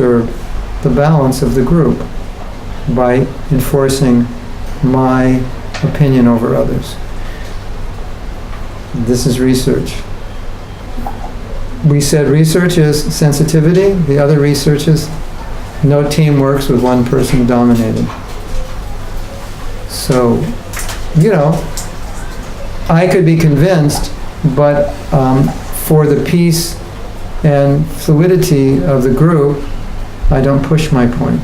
disturb the balance of the group by enforcing my opinion over others. This is research. We said research is sensitivity. The other research is no team works with one person dominating. So, I could be convinced, but for the peace and fluidity of the group, I don't push my point.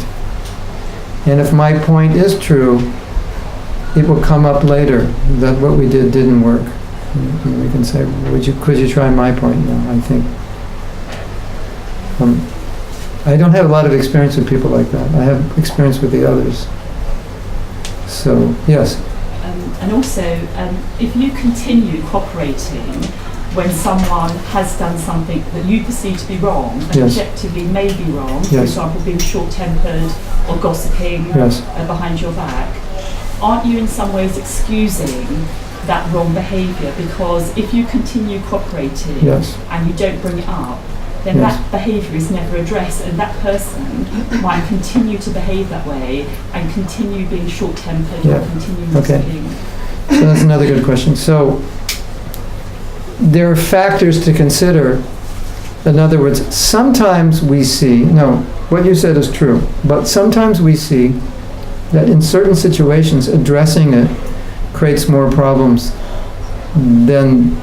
And if my point is true, it will come up later that what we did didn't work. And we can say, could you try my point? No, I think. I don't have a lot of experience with people like that. I have experience with the others. So, yes. And also, if you continue cooperating when someone has done something that you perceive to be wrong, and yes. objectively may be wrong, yes. for example, being short-tempered or gossiping yes. Behind your back, aren't you in some ways excusing that wrong behaviour? Because if you continue cooperating yes. and you don't bring it up, then yes. that behaviour is never addressed, and that person might continue to behave that way and continue being short-tempered yeah. or continue gossiping. So that's another good question. So there are factors to consider. In other words, sometimes we see, what you said is true, but sometimes we see that in certain situations, addressing it creates more problems than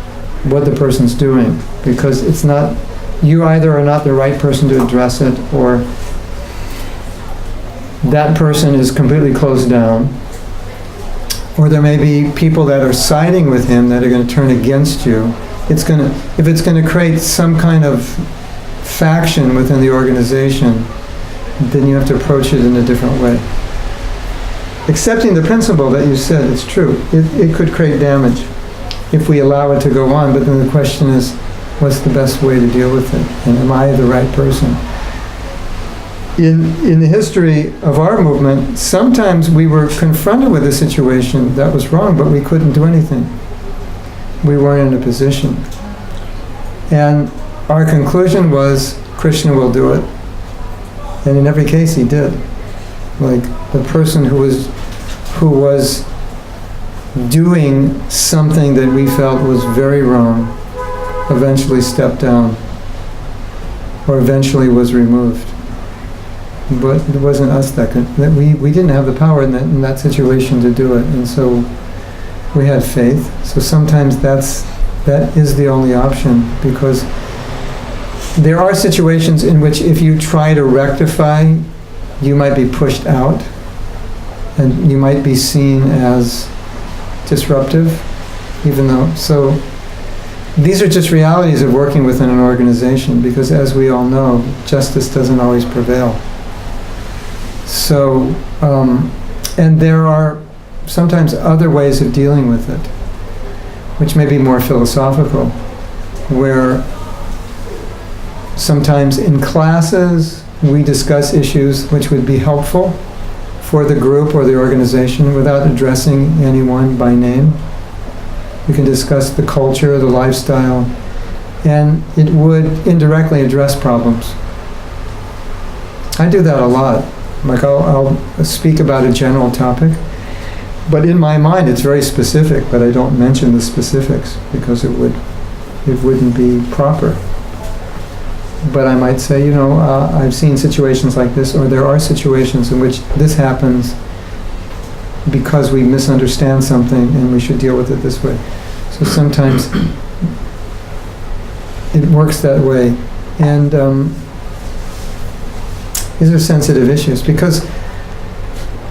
what the person's doing, because it's not, you either are not the right person to address it, or that person is completely closed down, or there may be people that are siding with him that are going to turn against you. If it's going to create some kind of faction within the organization, then you have to approach it in a different way. Accepting the principle that you said, it's true. It could create damage if we allow it to go on, but then the question is, what's the best way to deal with it? And am I the right person? In the history of our movement, sometimes we were confronted with a situation that was wrong, but we couldn't do anything. We weren't in a position. And our conclusion was, Krishna will do it. And in every case, he did. Like the person who was doing something that we felt was very wrong eventually stepped down, or eventually was removed. But it wasn't us that we didn't have the power in that situation to do it, and so we had faith. So sometimes that is the only option, because there are situations in which if you try to rectify, you might be pushed out, and you might be seen as disruptive, even though, so these are just realities of working within an organization, because as we all know, justice doesn't always prevail. So, and there are sometimes other ways of dealing with it, which may be more philosophical, where sometimes in classes we discuss issues which would be helpful for the group or the organization without addressing anyone by name. We can discuss the culture, the lifestyle, and it would indirectly address problems. I do that a lot. Like I'll speak about a general topic, but in my mind it's very specific, but I don't mention the specifics because it wouldn't be proper. But I might say, I've seen situations like this, or there are situations in which this happens because we misunderstand something and we should deal with it this way. So sometimes it works that way. And these are sensitive issues because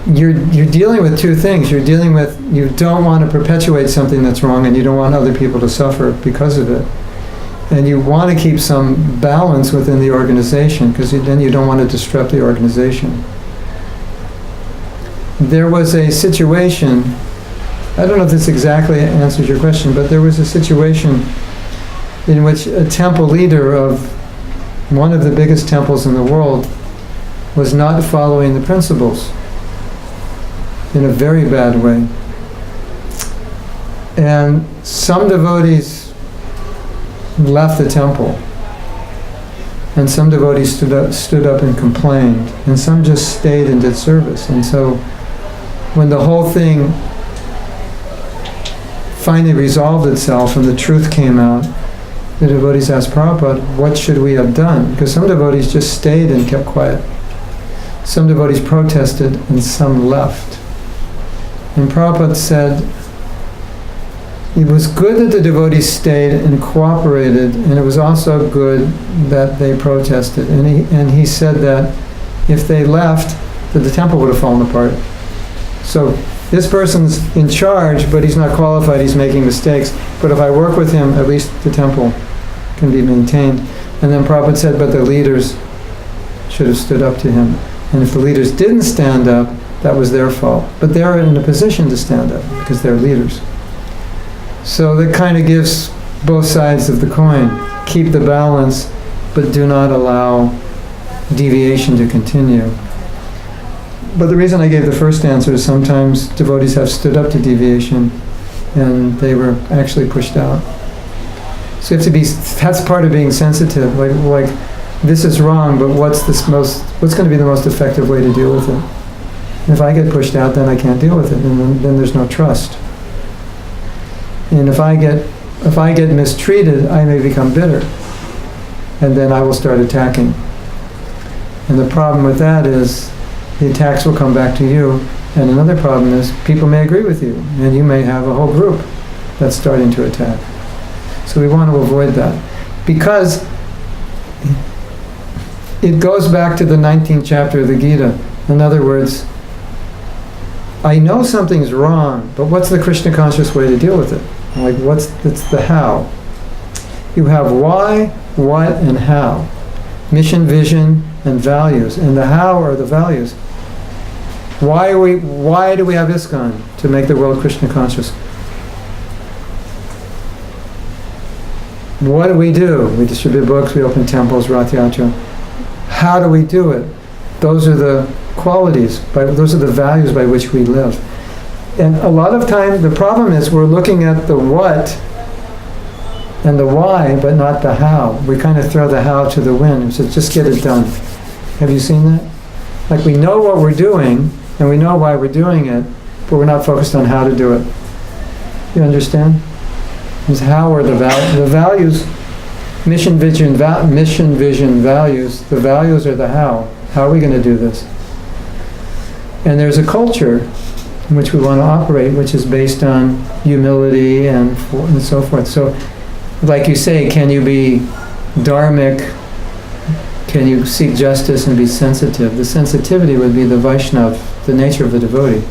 you're dealing with two things. You're dealing with, you don't want to perpetuate something that's wrong, and you don't want other people to suffer because of it. And you want to keep some balance within the organization, because then you don't want to disrupt the organization. There was a situation, I don't know if this exactly answers your question, but there was a situation in which a temple leader of one of the biggest temples in the world was not following the principles in a very bad way. And some devotees left the temple and some devotees stood up and complained, and some just stayed and did service. And so when the whole thing finally resolved itself and the truth came out, the devotees asked Prabhupada, what should we have done? Because some devotees just stayed and kept quiet. Some devotees protested and some left. And Prabhupada said, it was good that the devotees stayed and cooperated, and it was also good that they protested. And he said that if they left, that the temple would have fallen apart. So this person's in charge, but he's not qualified, he's making mistakes. But if I work with him, at least the temple can be maintained. And then Prabhupada said, but the leaders should have stood up to him. And if the leaders didn't stand up, that was their fault. But they're in a position to stand up because they're leaders. So that kind of gives both sides of the coin. Keep the balance, but do not allow deviation to continue. But the reason I gave the first answer is sometimes devotees have stood up to deviation and they were actually pushed out. So you have to be, that's part of being sensitive. Like this is wrong, but what's going to be the most effective way to deal with it? If I get pushed out, then I can't deal with it, and then there's no trust. And if I get mistreated, I may become bitter, and then I will start attacking. And the problem with that is the attacks will come back to you. And another problem is people may agree with you, and you may have a whole group that's starting to attack. So we want to avoid that, because it goes back to the 19th chapter of the Gita. In other words, I know something's wrong, but what's the Krishna conscious way to deal with it? Like, it's the how. You have why, what, and how. Mission, vision, and values. And the how are the values. Why do we have ISKCON? To make the world Krishna conscious. What do? We distribute books, we open temples, Rath Yatra. How do we do it? Those are the qualities, those are the values by which we live. And a lot of time, the problem is we're looking at the what and the why, but not the how. We kind of throw the how to the wind and say, just get it done. Have you seen that? Like, we know what we're doing, and we know why we're doing it, but we're not focused on how to do it. You understand? Is how are the values, mission, vision, values. The values are the how. How are we going to do this? And there's a culture in which we want to operate, which is based on humility and so forth. So, like you say, can you be dharmic? Can you seek justice and be sensitive? The sensitivity would be the Vaishnav, the nature of the devotee.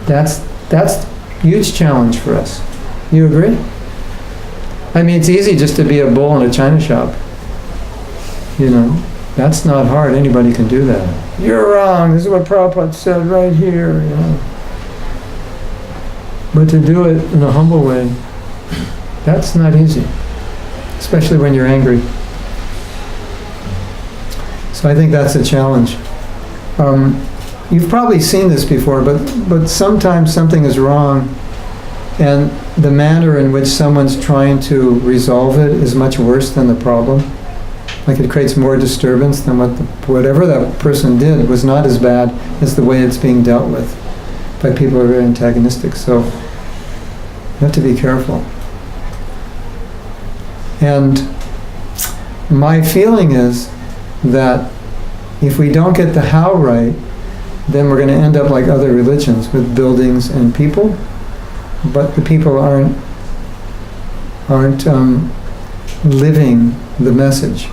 That's a huge challenge for us. You agree? I mean, it's easy just to be a bull in a china shop. You know, that's not hard. Anybody can do that. You're wrong. This is what Prabhupada said right here. You know. But to do it in a humble way, that's not easy, especially when you're angry. So I think that's a challenge. You've probably seen this before, but sometimes something is wrong, and the manner in which someone's trying to resolve it is much worse than the problem. Like, it creates more disturbance than whatever that person did was not as bad as the way it's being dealt with by people who are very antagonistic. So you have to be careful. And my feeling is that if we don't get the how right, then we're going to end up like other religions with buildings and people, but the people aren't living the message.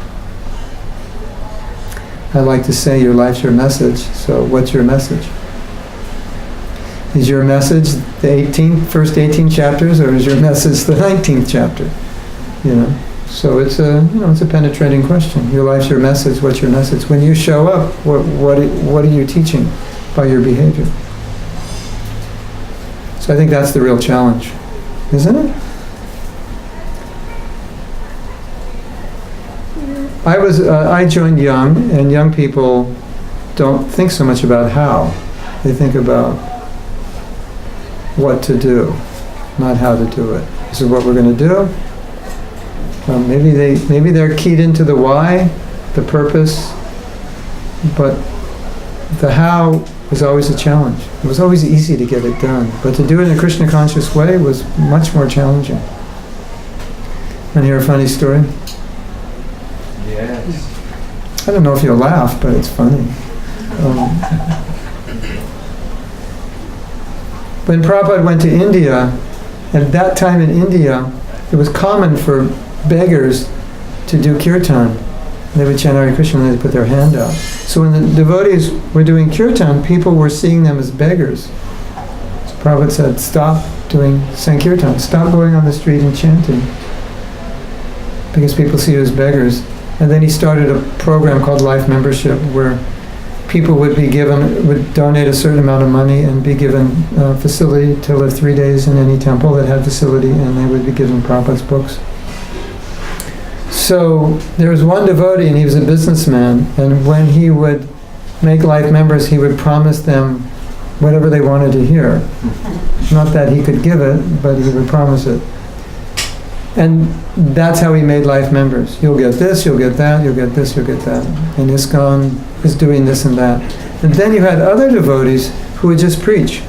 I like to say your life's your message. So what's your message? Is your message the first 18 chapters, or is your message the 19th chapter? You know. So it's a penetrating question. Your life's your message. What's your message? When you show up, what are you teaching by your behavior? So I think that's the real challenge, isn't it? I joined young, and young people don't think so much about how. They think about what to do, not how to do it. This is what we're going to do. Maybe they're keyed into the why, the purpose, but the how was always a challenge. It was always easy to get it done, but to do it in a Krishna conscious way was much more challenging. Want to hear a funny story? Yes. I don't know if you'll laugh, but it's funny. When Prabhupada went to India, at that time in India, it was common for beggars to do kirtan. They would chant Hare Krishna and they'd put their hand out. So when the devotees were doing kirtan, people were seeing them as beggars. So Prabhupada said, stop doing Sankirtan, stop going on the street and chanting, because people see you as beggars. And then he started a program called Life Membership, where people would donate a certain amount of money and be given a facility to live 3 days in any temple that had facility, and they would be given Prabhupada's books. So there was one devotee, and he was a businessman, and when he would make life members, he would promise them whatever they wanted to hear. Not that he could give it, but he would promise it. And that's how he made life members. You'll get this, you'll get that, you'll get this, you'll get that. And ISKCON is doing this and that. And then you had other devotees who would just preach.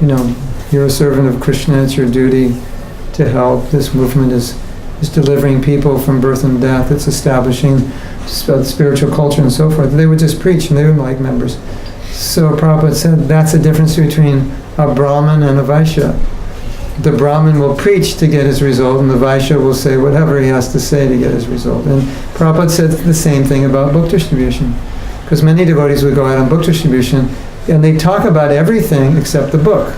You know, you're a servant of Krishna, it's your duty to help. This movement is delivering people from birth and death. It's establishing spiritual culture and so forth. They would just preach, and they were like members. So Prabhupada said that's the difference between a Brahmin and a Vaishya. The Brahmin will preach to get his result, and the Vaishya will say whatever he has to say to get his result. And Prabhupada said the same thing about book distribution, because many devotees would go out on book distribution, and they talk about everything except the book.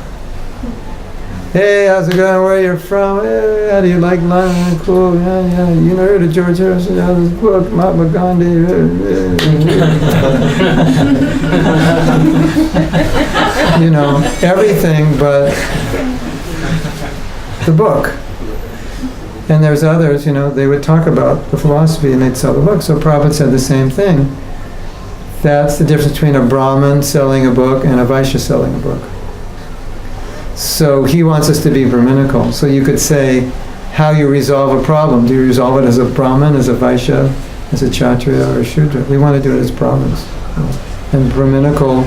Hey, how's it going? Where you're from? Hey, how do you like London? Cool. Yeah. You know, heard of George Harrison? Yeah, this book, Mahatma Gandhi. You know, everything but the book. And there's others, you know, they would talk about the philosophy and they'd sell the book. So Prabhupada said the same thing. That's the difference between a Brahmin selling a book and a Vaishya selling a book. So he wants us to be Brahminical. So you could say how you resolve a problem. Do you resolve it as a Brahmin, as a Vaishya, as a Kshatriya, or a Shudra? We want to do it as Brahmins. And Brahminical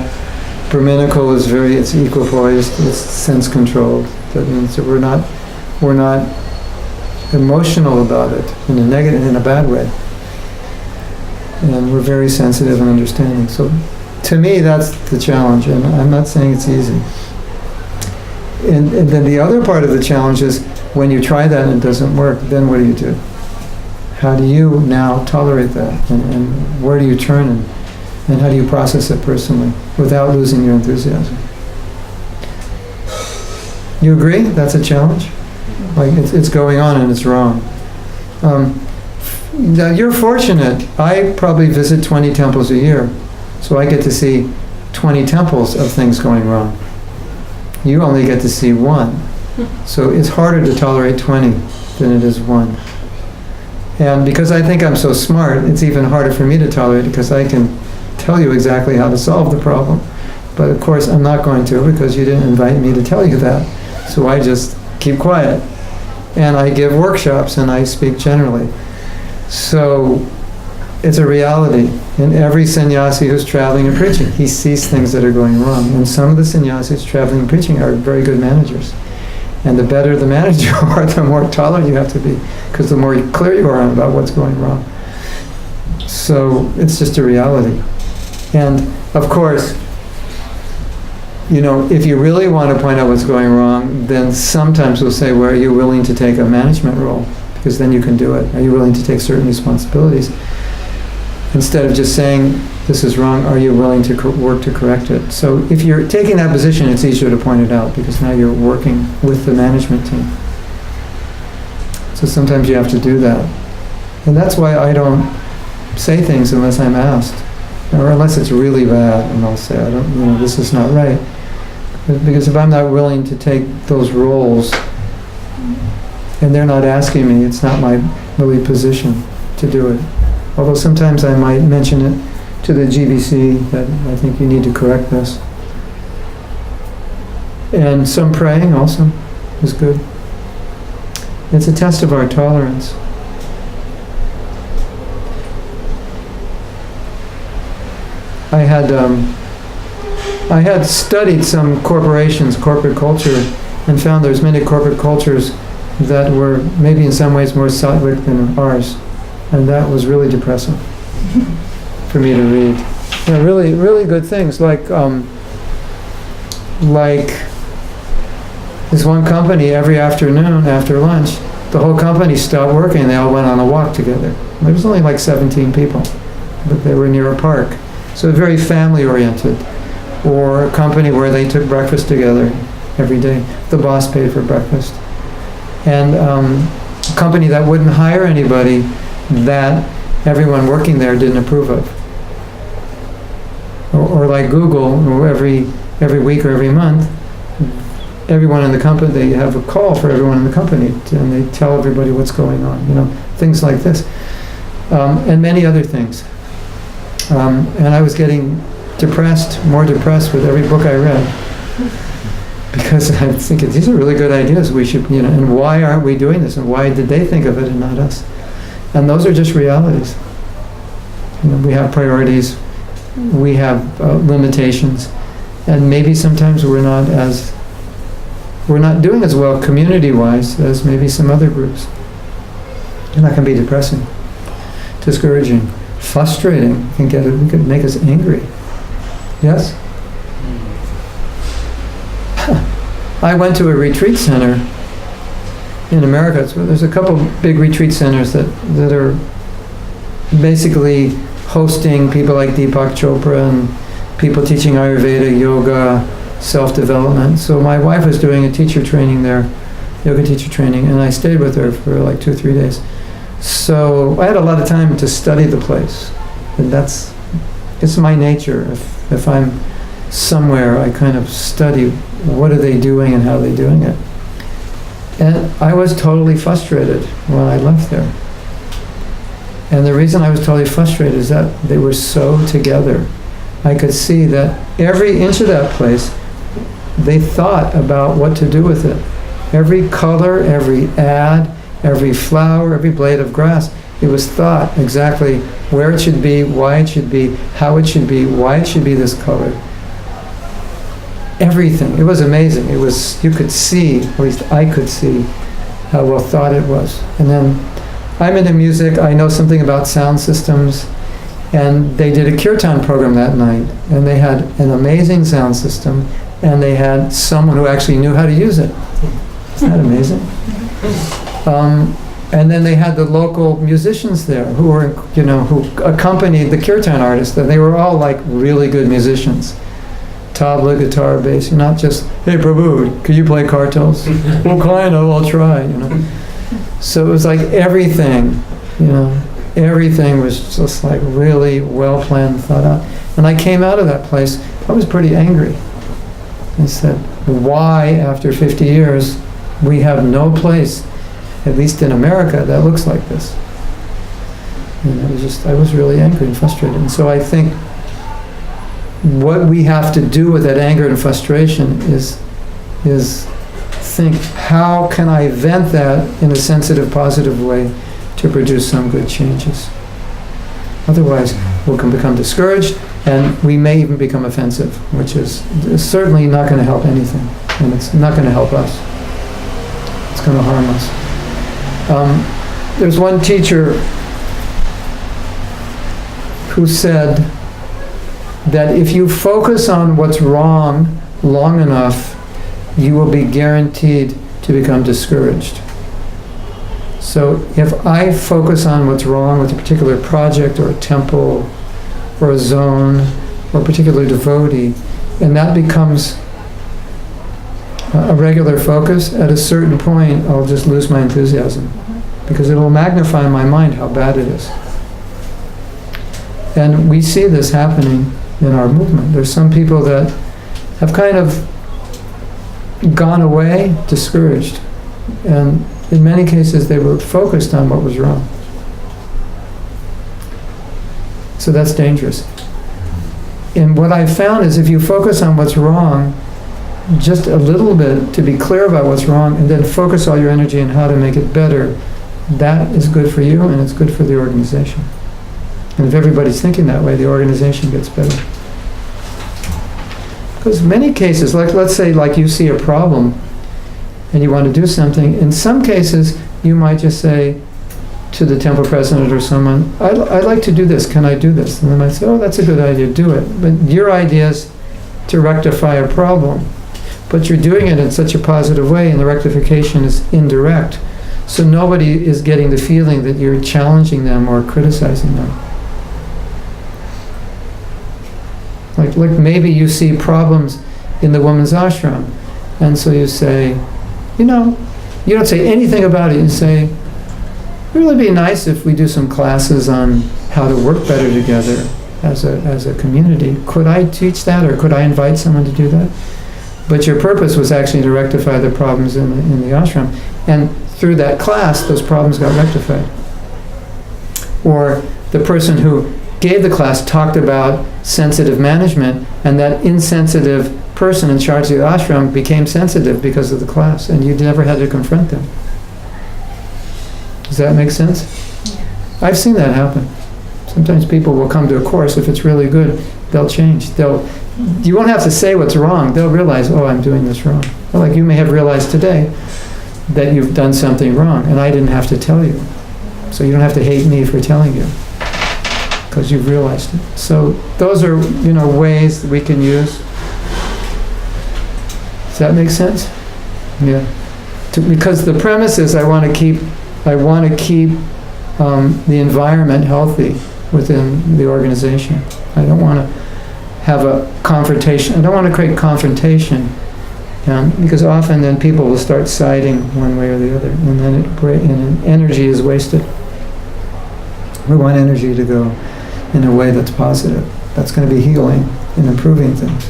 is it's equipoised, it's sense controlled. That means that we're not emotional about it in a bad way. And we're very sensitive and understanding. So to me, that's the challenge, and I'm not saying it's easy. And then the other part of the challenge is when you try that and it doesn't work, then what do? How do you now tolerate that? And where do you turn, and how do you process it personally without losing your enthusiasm? You agree? That's a challenge? Like it's going on and it's wrong. Now you're fortunate. I probably visit 20 temples a year, so I get to see 20 temples of things going wrong. You only get to see one. So it's harder to tolerate 20 than it is one. And because I think I'm so smart, it's even harder for me to tolerate it, because I can tell you exactly how to solve the problem. But of course I'm not going to, because you didn't invite me to tell you that. So I just keep quiet. And I give workshops and I speak generally. So it's a reality. And every sannyasi who's traveling and preaching, he sees things that are going wrong. And some of the sannyasis traveling and preaching are very good managers. And the better the manager you are, the more tolerant you have to be, because the more clear you are about what's going wrong. So it's just a reality. And of course, you know, if you really want to point out what's going wrong, then sometimes we'll say, well, are you willing to take a management role? Because then you can do it. Are you willing to take certain responsibilities? Instead of just saying, this is wrong, are you willing to work to correct it? So if you're taking that position, it's easier to point it out, because now you're working with the management team. So sometimes you have to do that. And that's why I don't say things unless I'm asked, or unless it's really bad, and I'll say, this is not right. Because if I'm not willing to take those roles, and they're not asking me, it's not my really position to do it. Although sometimes I might mention it to the GBC that I think you need to correct this. And some praying also is good. It's a test of our tolerance. I had studied some corporations, corporate culture, and found there's many corporate cultures that were maybe in some ways more sattvic than ours. And that was really depressing for me to read. Really, really good things like this one company every afternoon after lunch, the whole company stopped working and they all went on a walk together. There was only like 17 people, but they were near a park. So very family oriented. Or a company where they took breakfast together every day. The boss paid for breakfast. And a company that wouldn't hire anybody that everyone working there didn't approve of. Or like Google, or every week or every month, everyone in the company, they have a call for everyone in the company, and they tell everybody what's going on, things like this. And many other things. And I was getting more depressed with every book I read. Because I think these are really good ideas. We should, and why aren't we doing this? And why did they think of it and not us? And those are just realities. We have priorities. We have limitations. And maybe sometimes we're not doing as well community-wise as maybe some other groups. And that can be depressing, discouraging, frustrating. It can make us angry. Yes? I went to a retreat center in America. So there's a couple big retreat centers that are basically hosting people like Deepak Chopra and people teaching Ayurveda, yoga, self-development. So my wife was doing a teacher training there, yoga teacher training, and I stayed with her for like 2 or 3 days. So I had a lot of time to study the place. And it's my nature. If I'm somewhere, I kind of study what are they doing and how are they doing it. And I was totally frustrated when I left there. And the reason I was totally frustrated is that they were so together. I could see that every inch of that place, they thought about what to do with it. Every color, every ad, every flower, every blade of grass, it was thought exactly where it should be, why it should be, how it should be, why it should be this color. Everything. It was amazing. You could see, at least I could see, how well thought it was. And then I'm into music, I know something about sound systems, and they did a kirtan program that night, and they had an amazing sound system, and they had someone who actually knew how to use it. Isn't that amazing? And then they had the local musicians there who accompanied the kirtan artists, and they were all like really good musicians. Tabla, guitar, bass, not just, hey Prabhu, can you play kartals? Well, kind of, I'll try, So it was like everything, everything was just like really well planned, thought out. And I came out of that place, I was pretty angry. I said, why, after 50 years, we have no place, at least in America, that looks like this? And I was really angry and frustrated. And so I think what we have to do with that anger and frustration is think, how can I vent that in a sensitive, positive way to produce some good changes? Otherwise, we can become discouraged, and we may even become offensive, which is certainly not going to help anything, and it's not going to help us. It's going to harm us. There's one teacher who said that if you focus on what's wrong long enough, you will be guaranteed to become discouraged. So if I focus on what's wrong with a particular project or a temple or a zone or a particular devotee, and that becomes a regular focus, at a certain point I'll just lose my enthusiasm, because it will magnify in my mind how bad it is. And we see this happening in our movement. There's some people that have kind of gone away discouraged, and in many cases they were focused on what was wrong. So that's dangerous. And what I've found is if you focus on what's wrong just a little bit, to be clear about what's wrong, and then focus all your energy on how to make it better, that is good for you and it's good for the organization. And if everybody's thinking that way, the organization gets better. Because many cases, like let's say like you see a problem and you want to do something, in some cases you might just say to the temple president or someone, I'd like to do this, can I do this? And they might say, oh, that's a good idea, do it. But your idea is to rectify a problem. But you're doing it in such a positive way, and the rectification is indirect. So nobody is getting the feeling that you're challenging them or criticizing them. Like maybe you see problems in the woman's ashram, and so you say, you don't say anything about it. You say, it would really be nice if we do some classes on how to work better together as a community. Could I teach that, or could I invite someone to do that? But your purpose was actually to rectify the problems in the ashram. And through that class, those problems got rectified. Or the person who gave the class talked about sensitive management, and that insensitive person in charge of the ashram became sensitive because of the class, and you never had to confront them. Does that make sense? I've seen that happen. Sometimes people will come to a course, if it's really good, they'll change. You won't have to say what's wrong. They'll realize, oh, I'm doing this wrong. Well, like you may have realized today that you've done something wrong, and I didn't have to tell you. So you don't have to hate me for telling you, because you've realized it. So those are, ways that we can use. Does that make sense? Yeah. Because the premise is I want to keep the environment healthy within the organization. I don't want to have a confrontation. I don't want to create confrontation, because often then people will start siding one way or the other, and then energy is wasted. We want energy to go in a way that's positive. That's going to be healing and improving things.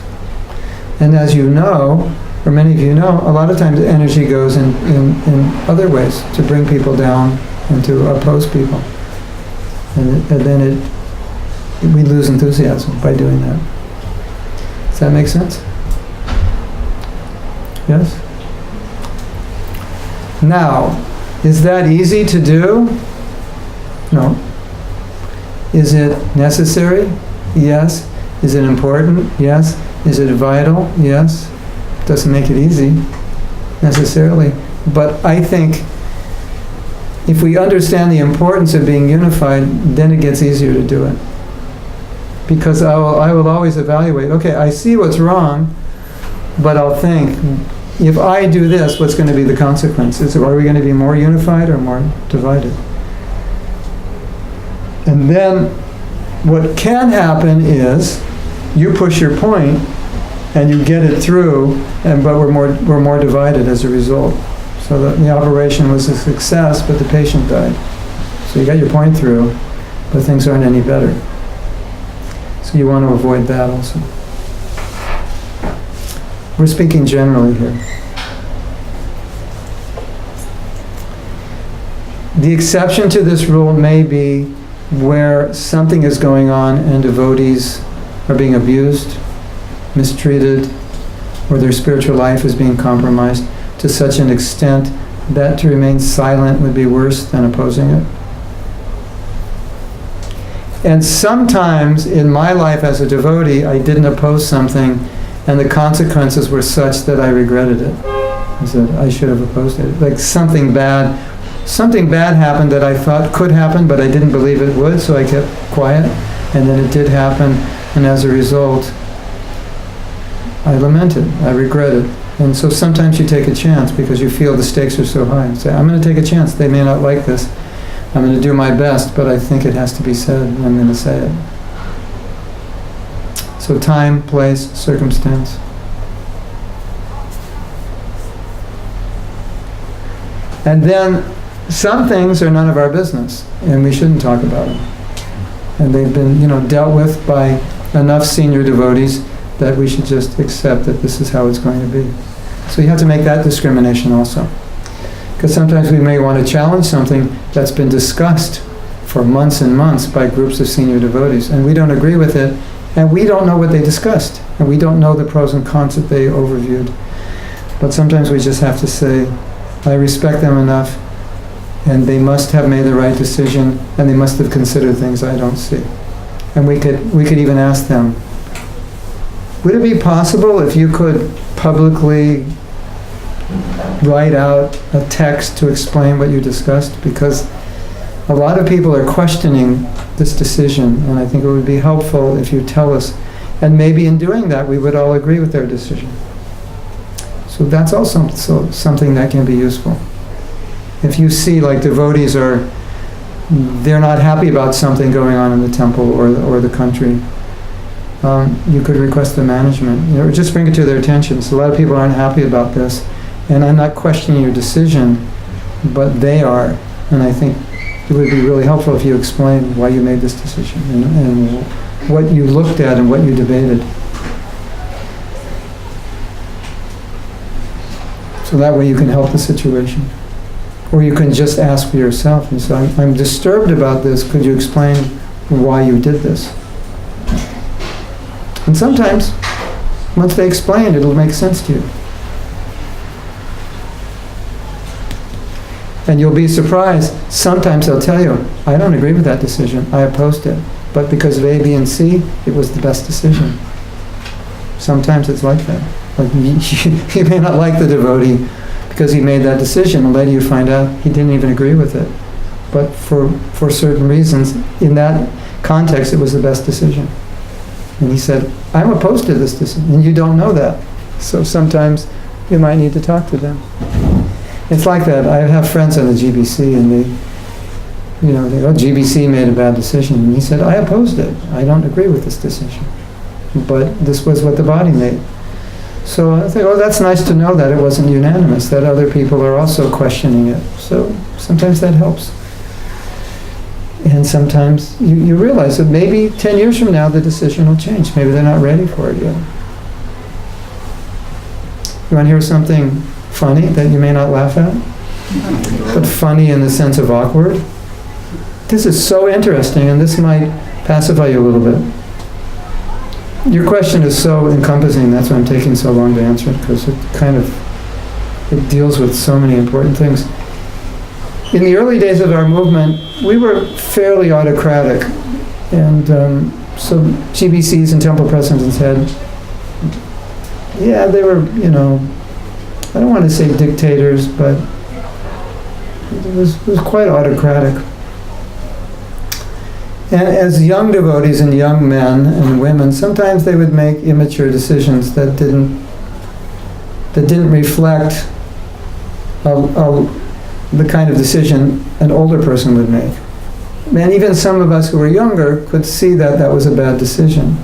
And as you know, or many of you know, a lot of times energy goes in other ways to bring people down and to oppose people. And then we lose enthusiasm by doing that. Does that make sense? Yes? Now, is that easy to do? No. Is it necessary? Yes. Is it important? Yes. Is it vital? Yes. Doesn't make it easy, necessarily. But I think if we understand the importance of being unified, then it gets easier to do it. Because I will always evaluate, okay, I see what's wrong, but I'll think, if I do this, what's going to be the consequences? Are we going to be more unified or more divided? And then what can happen is you push your point and you get it through, but we're more divided as a result. So the operation was a success, but the patient died. So you got your point through, but things aren't any better. So you want to avoid that also. We're speaking generally here. The exception to this rule may be where something is going on and devotees are being abused, mistreated, or their spiritual life is being compromised to such an extent that to remain silent would be worse than opposing it. And sometimes in my life as a devotee, I didn't oppose something, and the consequences were such that I regretted it. I said, I should have opposed it. Like something bad happened that I thought could happen, but I didn't believe it would, so I kept quiet, and then it did happen, and as a result, I lamented, I regretted. And so sometimes you take a chance because you feel the stakes are so high. Say, I'm going to take a chance. They may not like this. I'm going to do my best, but I think it has to be said, and I'm going to say it. So time, place, circumstance. And then some things are none of our business, and we shouldn't talk about them. And they've been, dealt with by enough senior devotees that we should just accept that this is how it's going to be. So you have to make that discrimination also. Because sometimes we may want to challenge something that's been discussed for months and months by groups of senior devotees, and we don't agree with it, and we don't know what they discussed, and we don't know the pros and cons that they overviewed. But sometimes we just have to say, I respect them enough, and they must have made the right decision, and they must have considered things I don't see. And we could even ask them, Would it be possible if you could publicly write out a text to explain what you discussed? Because a lot of people are questioning this decision, and I think it would be helpful if you tell us. And maybe in doing that, we would all agree with their decision. So that's also something that can be useful. If you see, like, devotees they're not happy about something going on in the temple or the country, you could request the management, or just bring it to their attention. So a lot of people aren't happy about this, and I'm not questioning your decision, but they are. And I think it would be really helpful if you explain why you made this decision and what you looked at and what you debated. So that way you can help the situation. Or you can just ask for yourself and say, I'm disturbed about this, could you explain why you did this? And sometimes, once they explain, it'll make sense to you. And you'll be surprised. Sometimes they'll tell you, I don't agree with that decision, I opposed it. But because of A, B, and C, it was the best decision. Sometimes it's like that. Like you may not like the devotee because he made that decision, and later you find out he didn't even agree with it. But for certain reasons, in that context, it was the best decision. And he said, I'm opposed to this decision, and you don't know that. So sometimes you might need to talk to them. It's like that. I have friends on the GBC, and they go, GBC made a bad decision. And he said, I opposed it. I don't agree with this decision. But this was what the body made. So I think, that's nice to know that it wasn't unanimous, that other people are also questioning it. So sometimes that helps. And sometimes you realize that maybe 10 years from now the decision will change. Maybe they're not ready for it yet. You want to hear something funny that you may not laugh at? But funny in the sense of awkward? This is so interesting, and this might pacify you a little bit. Your question is so encompassing, that's why I'm taking so long to answer it, because it deals with so many important things. In the early days of our movement, we were fairly autocratic, and so GBCs and temple presidents had, they were, I don't want to say dictators, but it was quite autocratic. And as young devotees and young men and women, sometimes they would make immature decisions that didn't reflect the kind of decision an older person would make. And even some of us who were younger could see that that was a bad decision.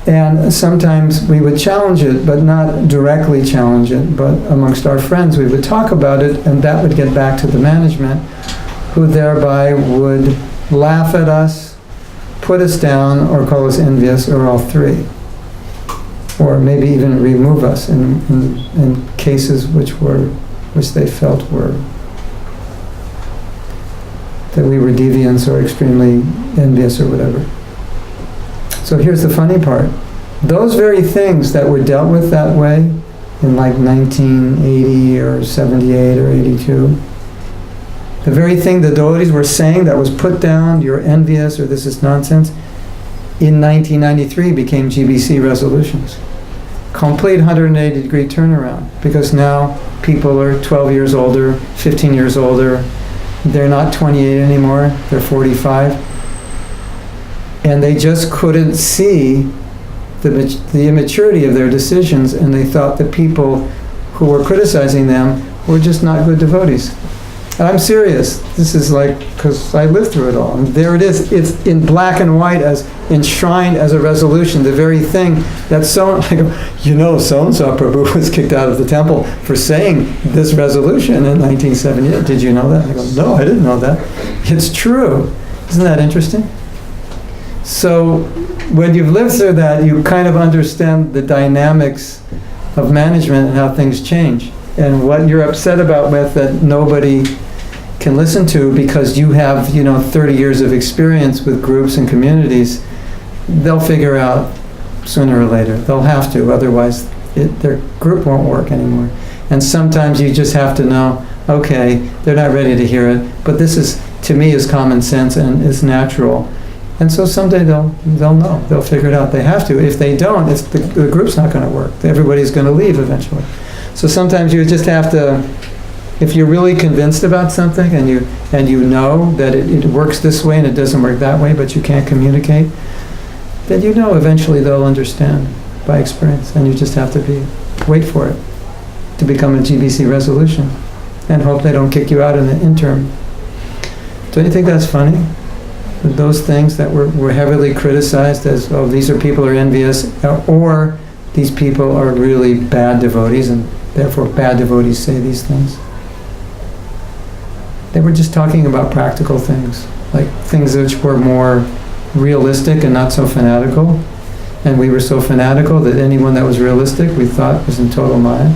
And sometimes we would challenge it, but not directly challenge it, but amongst our friends we would talk about it, and that would get back to the management, who thereby would laugh at us, put us down, or call us envious, or all three. Or maybe even remove us in cases which they felt that we were deviants or extremely envious or whatever. So here's the funny part. Those very things that were dealt with that way in like 1980 or 78 or 82, the very thing the devotees were saying that was put down, you're envious or this is nonsense, in 1993 became GBC resolutions. Complete 180-degree turnaround, because now people are 12 years older, 15 years older, they're not 28 anymore, they're 45, and they just couldn't see the immaturity of their decisions, and they thought the people who were criticizing them were just not good devotees. And I'm serious. This is like, because I lived through it all. And there it is. It's in black and white, as enshrined as a resolution, the very thing that so-and-so Prabhu was kicked out of the temple for saying this resolution in 1978. Did you know that? I go, no, I didn't know that. It's true. Isn't that interesting? So when you've lived through that, you kind of understand the dynamics of management and how things change. And what you're upset about with that nobody can listen to because you have, 30 years of experience with groups and communities, they'll figure out sooner or later. They'll have to, otherwise their group won't work anymore. And sometimes you just have to know, okay, they're not ready to hear it, but this is, to me, is common sense and is natural. And so someday they'll know, they'll figure it out. They have to. If they don't, the group's not going to work. Everybody's going to leave eventually. So sometimes you just have to, if you're really convinced about something and you know that it works this way and it doesn't work that way, but you can't communicate, then you know eventually they'll understand by experience, and you just have to wait for it to become a GBC resolution and hope they don't kick you out in the interim. Don't you think that's funny? Those things that were heavily criticized as, oh, these are people who are envious, or these people are really bad devotees, and therefore bad devotees say these things. They were just talking about practical things, like things which were more realistic and not so fanatical. And we were so fanatical that anyone that was realistic we thought was in total Maya.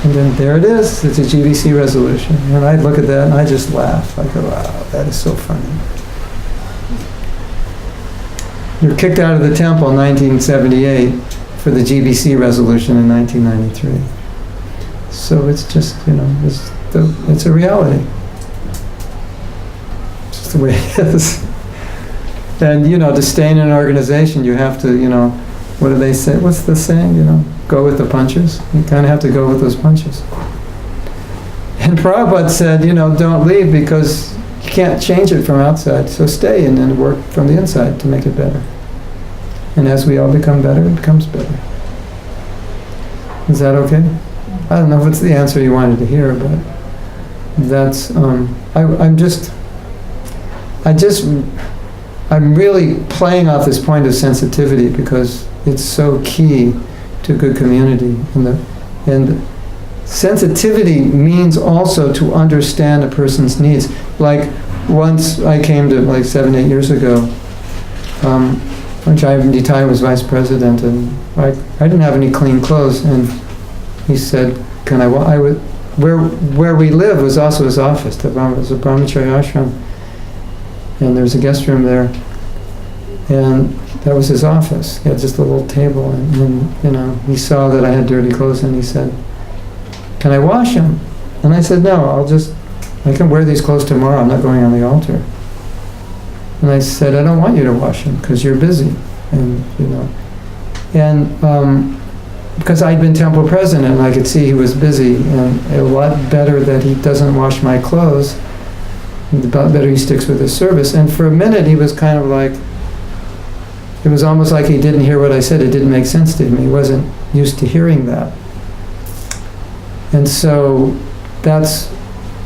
And then there it is, it's a GBC resolution. And I look at that and I just laugh. I go, wow, that is so funny. You're kicked out of the temple in 1978 for the GBC resolution in 1993. So it's just, it's a reality. It's just the way it is. And, to stay in an organization, you have to, what do they say? What's the saying? Go with the punches. You kind of have to go with those punches. And Prabhupada said, don't leave because you can't change it from outside. So stay and then work from the inside to make it better. And as we all become better, it becomes better. Is that okay? I don't know if it's the answer you wanted to hear, but that's, I'm really playing off this point of sensitivity because it's so key to good community. And sensitivity means also to understand a person's needs. Like once I came to, 7-8 years ago, when Jai was vice president, and I didn't have any clean clothes, and he said, where we lived was also his office. It was a brahmachari ashram. And there was a guest room there, and that was his office. He had just a little table, and he saw that I had dirty clothes, and he said, "Can I wash them?" And I said, "No, I can wear these clothes tomorrow. I'm not going on the altar." And I said, "I don't want you to wash them because you're busy," and because I'd been temple president, and I could see he was busy, and a lot better that he doesn't wash my clothes. The better he sticks with his service. And for a minute he was kind of like, it was almost like he didn't hear what I said. It didn't make sense to him. He wasn't used to hearing that. And so that's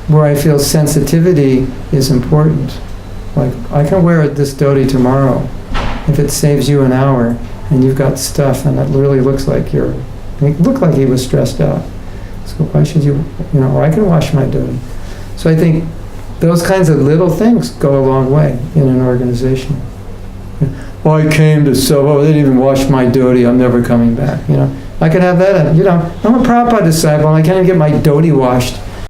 where I feel sensitivity is important. Like, I can wear this dhoti tomorrow if it saves you an hour and you've got stuff and it really looks like it looked like he was stressed out. So why should you, or I can wash my dhoti. So I think those kinds of little things go a long way in an organization. Well, I came to Soho, they didn't even wash my dhoti, I'm never coming back. I could have that. I'm a Prabhupada disciple, and I can't even get my dhoti washed.